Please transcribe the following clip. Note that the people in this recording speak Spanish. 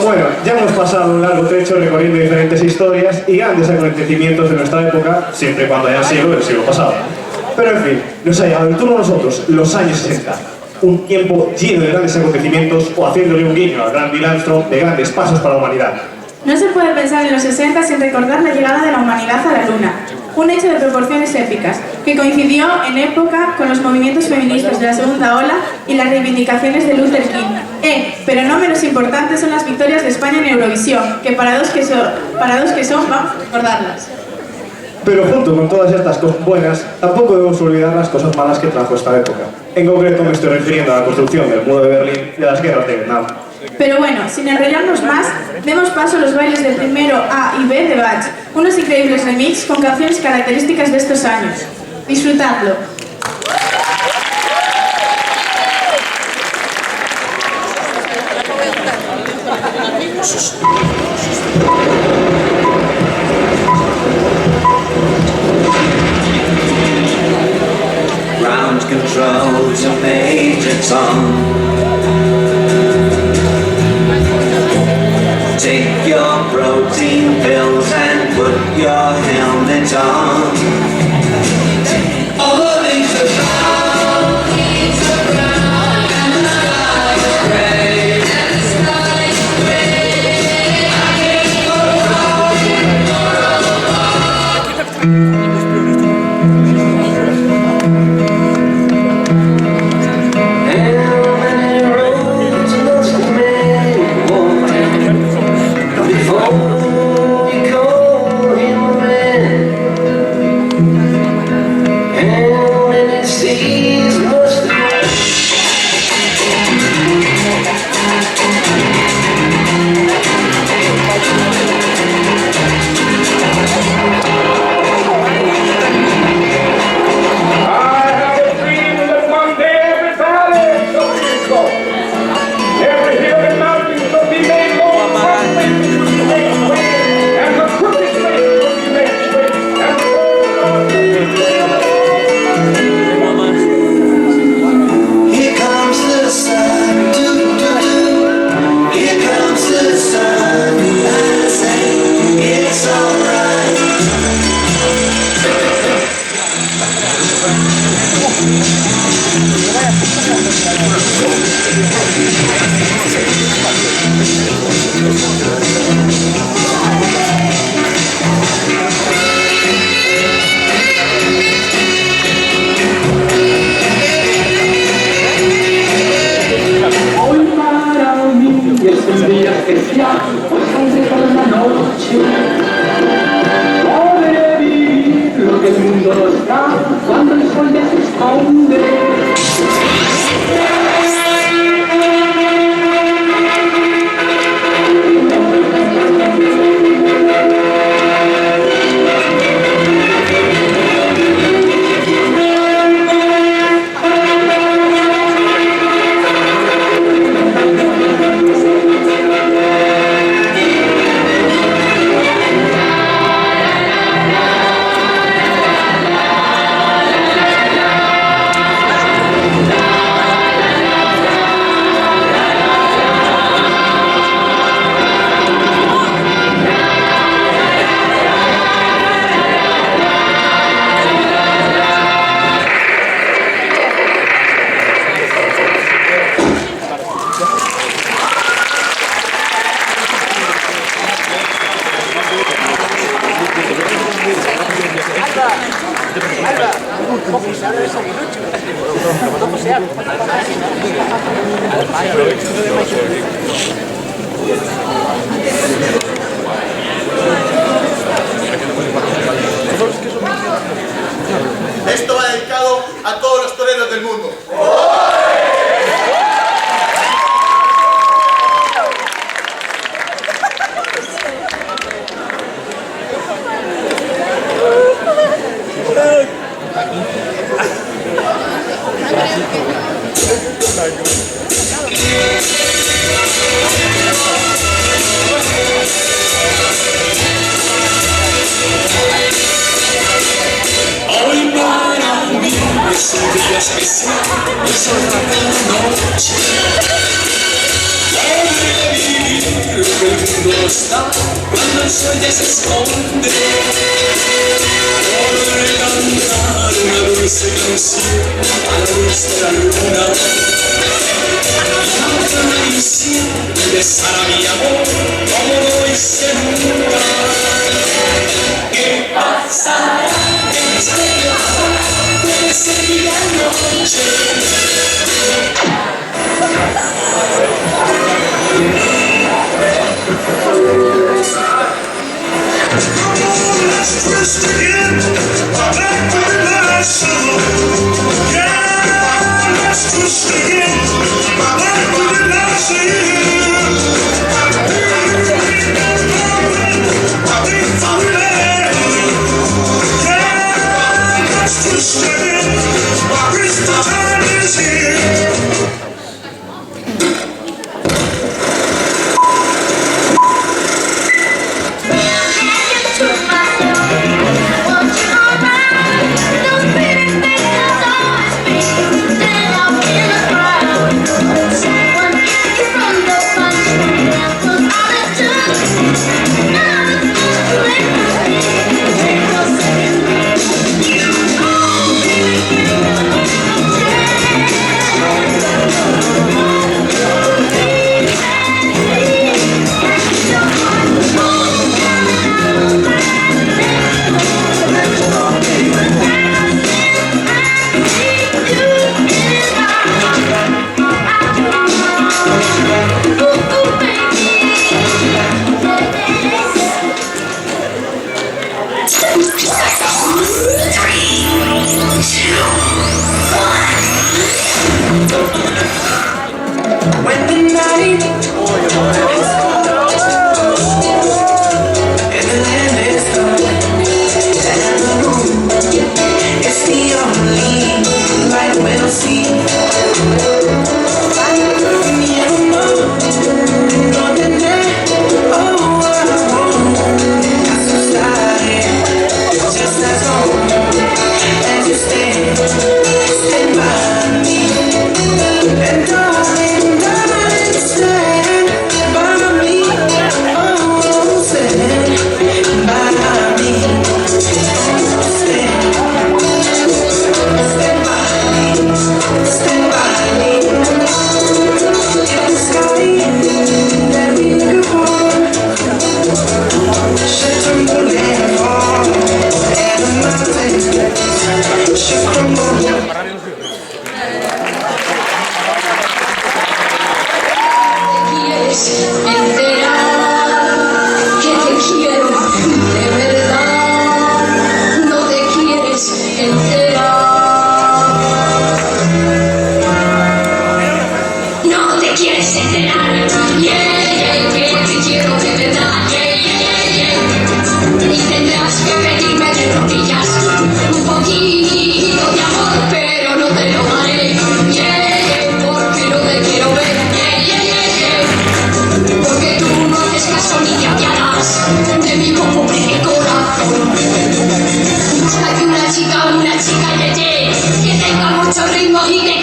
Bueno, ya hemos pasado un largo trecho recorriendo diferentes historias y grandes acontecimientos de nuestra época, siempre y cuando hayan sido del siglo pasado. Pero en fin, nos ha llegado el turno a nosotros, los años 60. Un tiempo lleno de grandes acontecimientos o haciéndole un guiño al gran Neil Armstrong de grandes pasos para la humanidad. No se puede pensar en los 60 sin recordar la llegada de la humanidad a la Luna, un hecho de proporciones épicas, que coincidió en época con los movimientos feministas de la segunda ola y las reivindicaciones de Luther King. Pero no menos importantes son las victorias de España en Eurovisión, que para dos que son, vamos a recordarlas. Pero junto con todas estas cosas buenas, tampoco debemos olvidar las cosas malas que trajo esta época. En concreto me estoy refiriendo a la construcción del muro de Berlín y a las guerras de Vietnam. Pero bueno, sin enrollarnos más, demos paso a los bailes del primero A y B de Bach, unos increíbles remixes con canciones características de estos años. Disfrutadlo. Ground control to Major Tom. Take your protein pills and put your helmet on. All the leaves are brown, and the sky is gray, I can't go How many roads must a man walk before you call him a man? How many seas must Esto va dedicado a todos los toreros del mundo. Hoy para mí es un día especial, el sol de la noche. Quiere vivir lo que el mundo está cuando el sol ya se esconde. Podré cantar una dulce canción a la luz de la luna. Acariciar y besar a mi amor como no hice nunca. ¿Qué pasará en este lugar? Puede ser la noche. Let's twist again, back to the last song. Yeah, let's twist again, back to the last yeah, let's twist again, Christmas time is here. When the night and the land is dark and the moon is the only light we'll see. I never know nothing there. Oh, what I want, that's what's started. Just as long as you stand by me. And darling, stand by me. Oh, stand by me. Stand by me. Stand by me. If the sky that we look for should tumble and fall, and the mountains should crumble. Enterar que te quiero de verdad, no te quieres enterar, no te quieres enterar, que te quiero de verdad, y tendrás que pedirme de rodillas un poquito de amor, pero no te lo daré, porque no te quiero ver. Porque tú no haces caso ni te apiadas de mi pobre corazón. Búscate una chica que tenga mucho ritmo y que